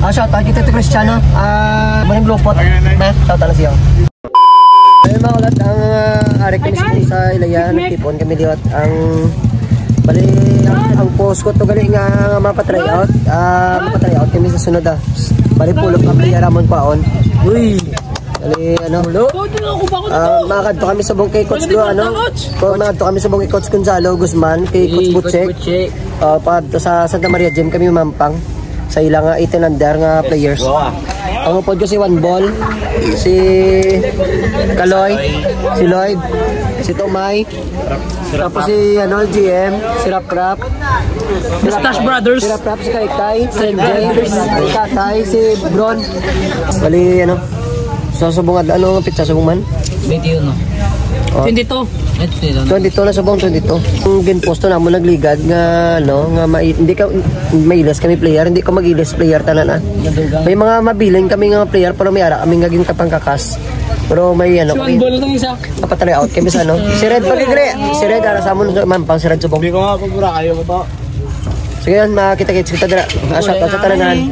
Shout out kita to Cristiano. Maning lupot. Shout out na siya. Ayun mga ulat, ang ari kami sa Ilaya, nagtipon kami liwat. Bali, ang post ko to gali nga mapatry out. Mapatry out kami sa sunod Bali pulog ang player ramon paon. Uy! Bali, makakadto kami sa buong kay Coach Go, makakadto kami sa buong kay Coach Gonzalo Guzman, kay Coach Butchek. Padto sa Santa Maria Gym kami mampang sa ilang 18 under nga players. Ang upod ko si One Ball, si Kaloy, si Lloyd, si Tomay, tapos si GM, si Rap, Mustache Brothers, si Rap, si Kaikay, si Jay, si Katay, si Bron. Bali susubong ano pizza subong man? 21 no. 22. 22 na subong 22. Ang ginposto na mo nagligad nga hindi ka mailas kami player, hindi ka magilas player tanan May mga mabiling kami nga player pero may ara kami ngaging kapangkakas. Pero may kami. Ball ng isa. Kapatry out kami sa Si Red pagigre. Si Red ara sa mo mampang si Red subong. Hindi ko nga pagpura kayo mo to. Sige yan, makita-kits kita dira. Shout out sa tanan.